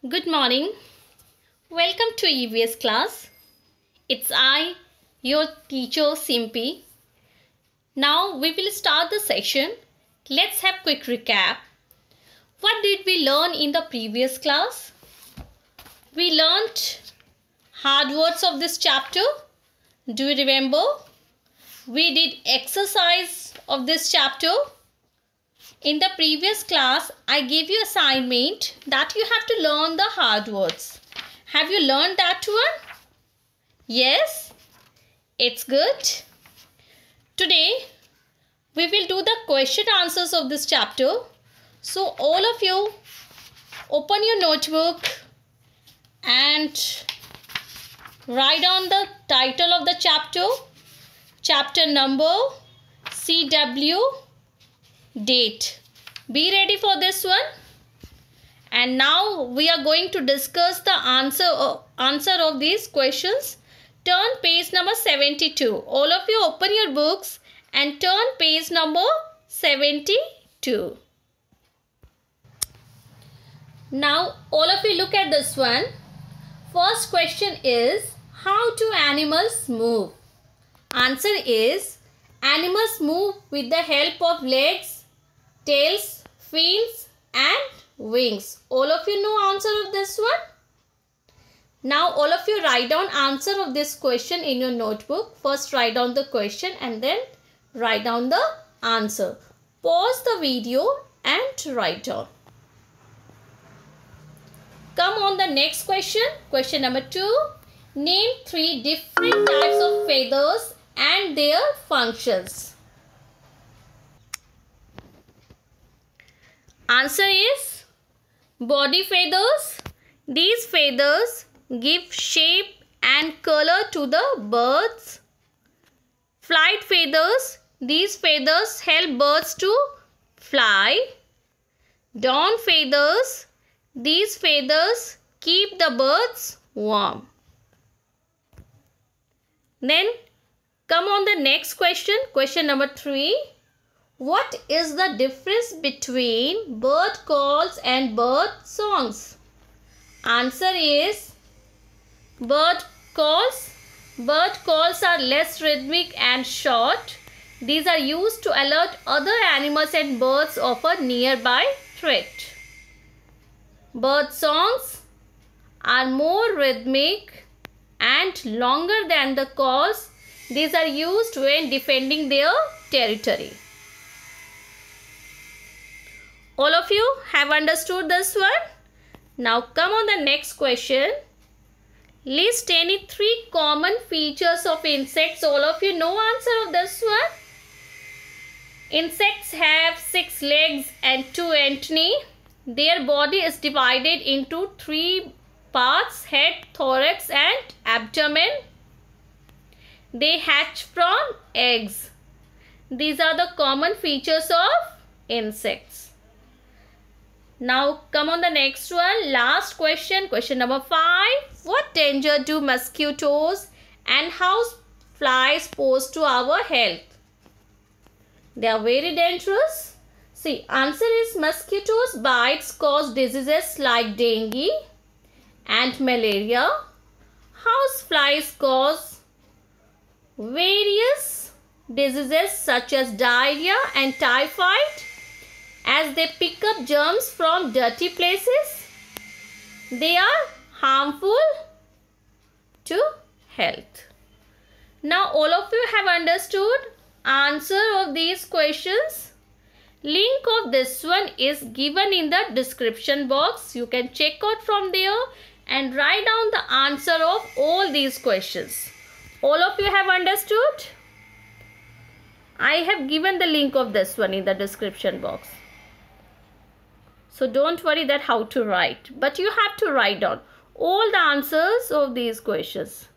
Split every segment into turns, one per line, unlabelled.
Good morning. Welcome to EVS class. It's I, your teacher Simpy. Now we will start the session. Let's have quick recap. What did we learn in the previous class? We learnt hard words of this chapter. Do you remember? We did exercise of this chapter. In the previous class, I gave you assignment that you have to learn the hard words. Have you learned that one? Yes? It's good. Today, we will do the question answers of this chapter. So, all of you, open your notebook and write down the title of the chapter, chapter number, CW, date. Be ready for this one. And now we are going to discuss the answer of these questions. Turn page number 72. All of you open your books and turn page number 72. Now all of you look at this one. First question is, how do animals move? Answer is, animals move with the help of legs, tails, fins and wings. All of you know answer of this one? Now all of you write down answer of this question in your notebook. First write down the question and then write down the answer. Pause the video and write down. Come on the next question. Question number 2. Name 3 different types of feathers and their functions. Answer is body feathers. These feathers give shape and color to the birds. Flight feathers. These feathers help birds to fly. Down feathers. These feathers keep the birds warm. Then come on the next question. Question number 3. What is the difference between bird calls and bird songs? Answer is bird calls. Bird calls are less rhythmic and short. These are used to alert other animals and birds of a nearby threat. Bird songs are more rhythmic and longer than the calls. These are used when defending their territory. All of you have understood this one? Now come on the next question. List any 3 common features of insects. All of you know answer of this one? Insects have 6 legs and 2 antennae. Their body is divided into 3 parts: head, thorax and abdomen. They hatch from eggs. These are the common features of insects. Now come on the next one. Last question. Question number 5. What danger do mosquitoes and house flies pose to our health? They are very dangerous. See, answer is mosquitoes bites cause diseases like dengue and malaria. House flies cause various diseases such as diarrhea and typhoid. As they pick up germs from dirty places, they are harmful to health. Now all of you have understood answer of these questions. Link of this one is given in the description box. You can check out from there and write down the answer of all these questions. All of you have understood? I have given the link of this one in the description box. So don't worry that how to write. But you have to write down all the answers of these questions.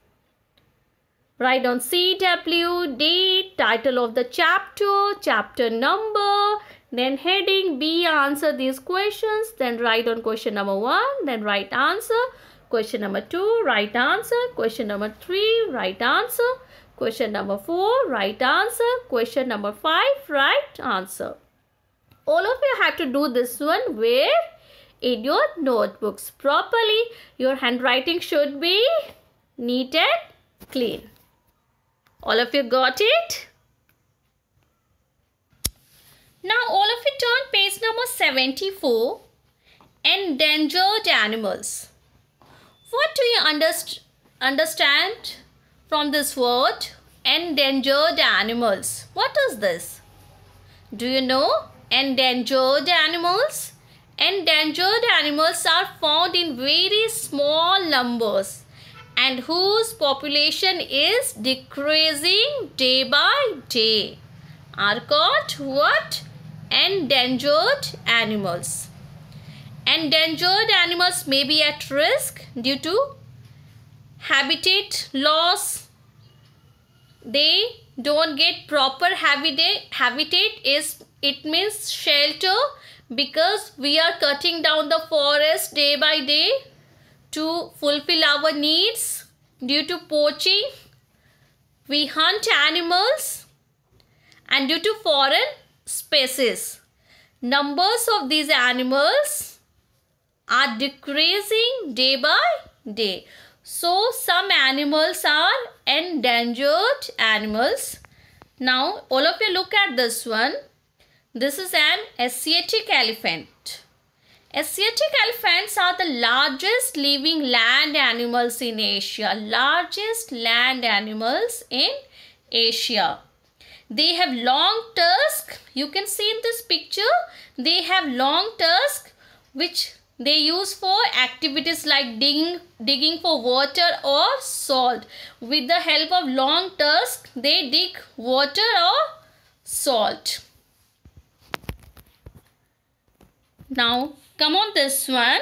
Write down CW, date, title of the chapter, chapter number, then heading B, answer these questions. Then write on question number 1, then write answer. Question number 2, write answer. Question number 3, write answer. Question number 4, write answer. Question number 5, write answer. All of you have to do this one where in your notebooks. Properly, your handwriting should be neat and clean. All of you got it? Now all of you turn page number 74. Endangered animals. What do you understand from this word? Endangered animals. What is this? Do you know endangered animals? Endangered animals are found in very small numbers and whose population is decreasing day by day are called what? Endangered animals. Endangered animals may be at risk due to habitat loss. They don't get proper habitat. It means shelter, because we are cutting down the forest day by day to fulfill our needs. Due to poaching, we hunt animals, and due to foreign species, numbers of these animals are decreasing day by day. So some animals are endangered animals. Now all of you look at this one. This is an Asiatic elephant. Asiatic elephants are the largest living land animals in Asia. Largest land animals in Asia. They have long tusks. You can see in this picture, they have long tusks which they use for activities like digging for water or salt. With the help of long tusks, they dig water or salt. Now come on this one.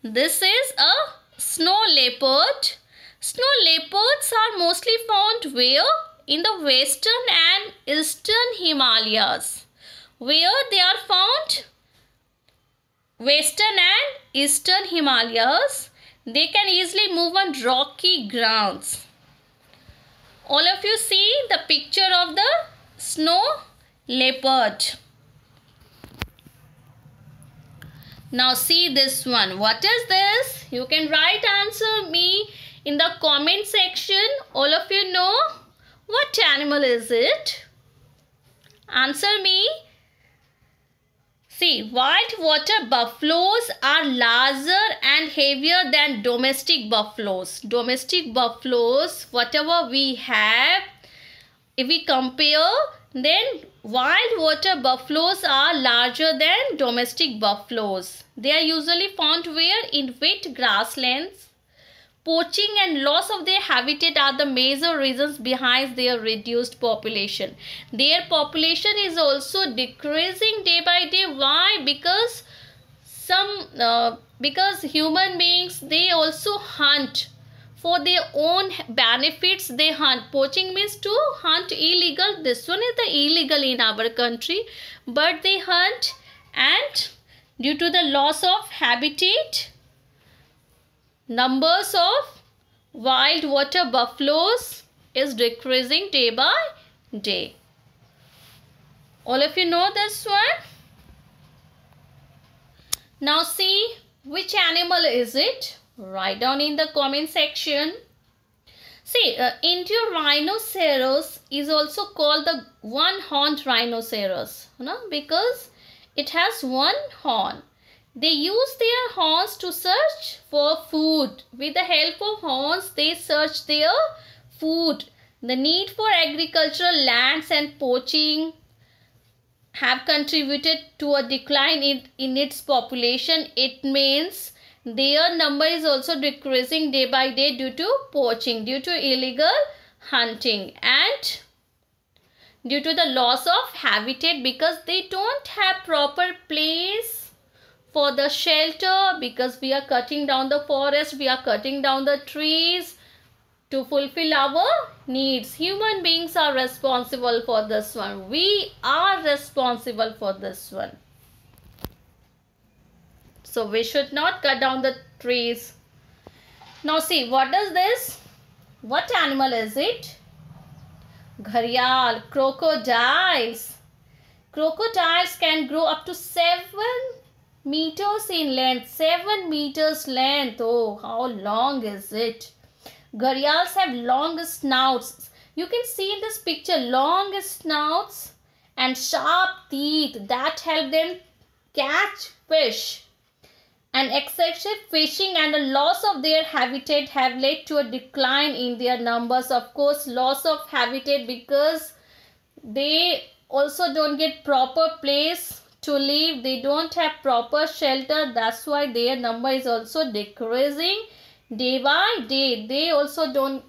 This is a snow leopard. Snow leopards are mostly found where? In the western and eastern Himalayas. Where they are found? Western and eastern Himalayas. They can easily move on rocky grounds. All of you see the picture of the snow leopard. Now see this one. What is this? You can write answer me in the comment section. All of you know what animal is it? Answer me. See, whitewater buffaloes are larger and heavier than domestic buffaloes. Domestic buffaloes, whatever we have, if we compare, then whitewater buffaloes are larger than domestic buffaloes. They are usually found where? In wet grasslands. Poaching and loss of their habitat are the major reasons behind their reduced population. Their population is also decreasing day by day. Why? Because because human beings, they also hunt for their own benefits. They hunt. Poaching means to hunt illegal. This one is the illegal in our country, but they hunt, and due to the loss of habitat, numbers of wild water buffaloes is decreasing day by day. All of you know this one. Now see, which animal is it? Write down in the comment section. See, Indian rhinoceros is also called the one-horned rhinoceros, because it has one horn. They use their horns to search for food. With the help of horns, they search their food. The need for agricultural lands and poaching have contributed to a decline in its population. It means their number is also decreasing day by day due to poaching, due to illegal hunting, and due to the loss of habitat, because they don't have proper place for the shelter, because we are cutting down the forest, we are cutting down the trees to fulfill our needs. Human beings are responsible for this one. We are responsible for this one. So we should not cut down the trees. Now see, what is this? What animal is it? Gharial, crocodiles. Crocodiles can grow up to 7 meters in length. 7 meters length. Oh, how long is it? Gharials have long snouts. You can see in this picture long snouts and sharp teeth that help them catch fish. And excessive fishing and a loss of their habitat have led to a decline in their numbers. Of course, loss of habitat because they also don't get proper place to live. They don't have proper shelter. That's why their number is also decreasing day by day. They also don't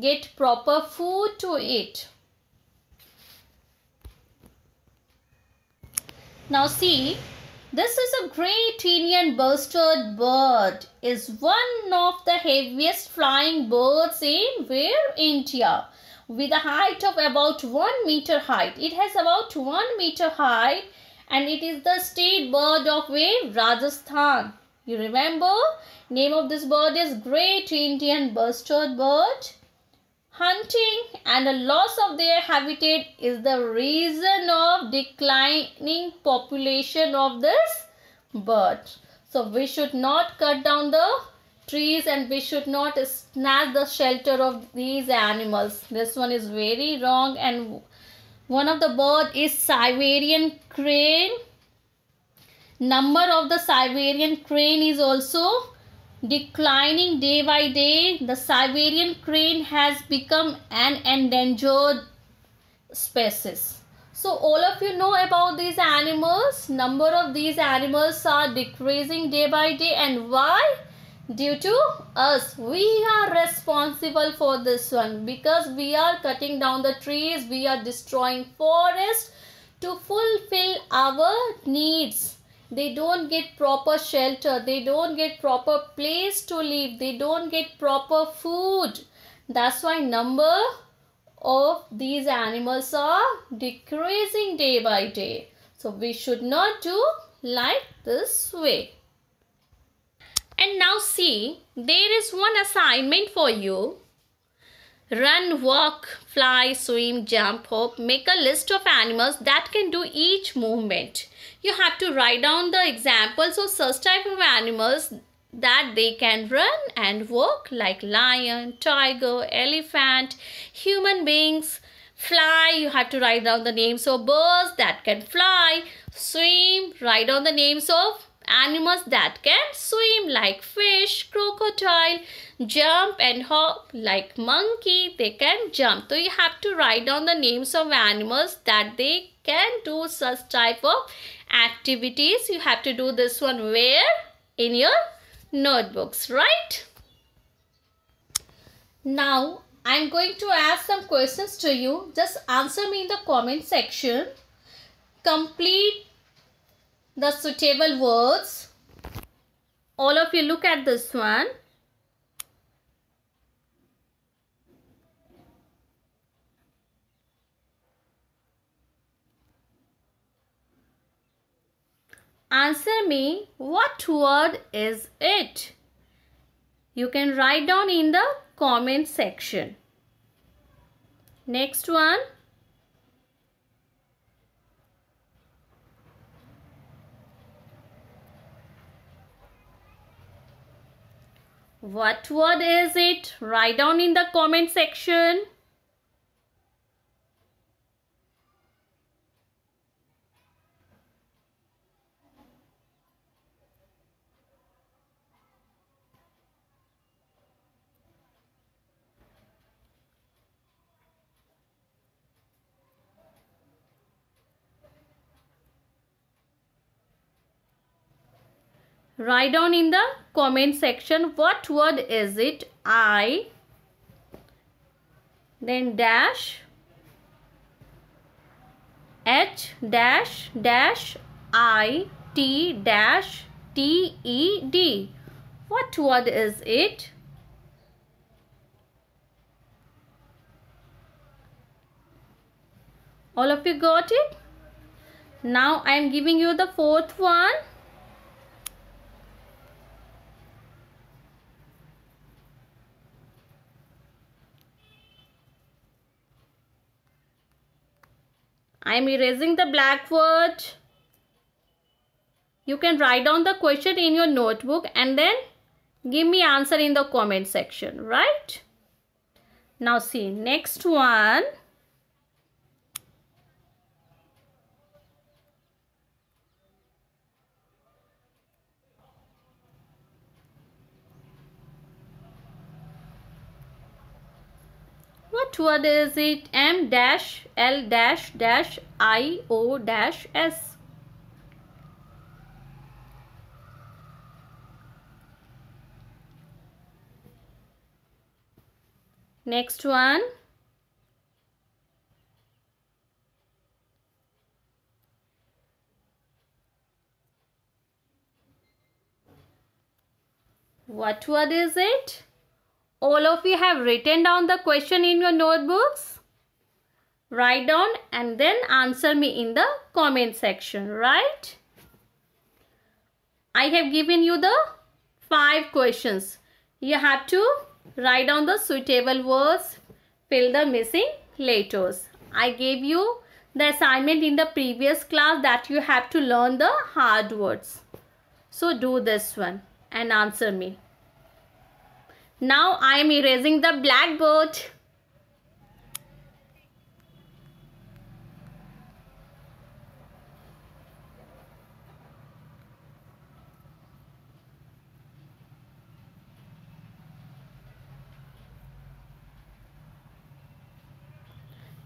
get proper food to eat. Now see, this is a great Indian bustard bird. Is one of the heaviest flying birds in where? India. With a height of about 1 meter height. It has about 1 meter height and it is the state bird of where? Rajasthan. You remember? Name of this bird is Great Indian Bustard Bird. Hunting and a loss of their habitat is the reason of declining population of this bird. So we should not cut down the trees and we should not snatch the shelter of these animals. This one is very wrong. And one of the bird is Siberian crane. Number of the Siberian crane is also declining day by day. The Siberian crane has become an endangered species. So all of you know about these animals. Number of these animals are decreasing day by day. And why? Due to us. We are responsible for this one because we are cutting down the trees. We are destroying forests to fulfill our needs. They don't get proper shelter. They don't get proper place to live. They don't get proper food. That's why number of these animals are decreasing day by day. So we should not do like this way. And now see, there is one assignment for you. Run, walk, fly, swim, jump, hop. Make a list of animals that can do each movement. You have to write down the examples of such type of animals that they can run and walk, like lion, tiger, elephant, human beings. Fly, you have to write down the names of birds that can fly. Swim, write down the names of animals that can swim, like fish, crocodile. Jump and hop, like monkey, they can jump. So you have to write down the names of animals that they can do such type of activities. You have to do this one where? In your notebooks, right? Now I'm going to ask some questions to you. Just answer me in the comment section. Complete the suitable words. All of you look at this one. Answer me, what word is it? You can write down in the comment section. Next one. What word is it? Write down in the comment section. Write down in the comment section what word is it. I, then dash, H dash dash I T dash T E D. What word is it? All of you got it? Now I am giving you the fourth one. I am erasing the black word. You can write down the question in your notebook and then give me answer in the comment section, right? Now see, next one. What word is it? M dash L dash dash I O dash S. Next one. What word is it? All of you have written down the question in your notebooks. Write down and then answer me in the comment section, right? I have given you the 5 questions. You have to write down the suitable words, fill the missing letters. I gave you the assignment in the previous class that you have to learn the hard words. So do this one and answer me. Now I am erasing the blackboard.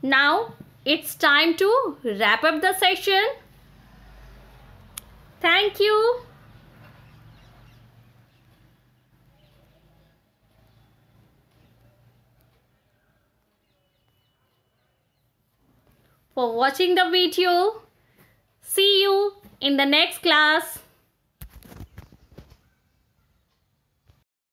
Now it's time to wrap up the session. Thank you. For watching the video. See you in the next class.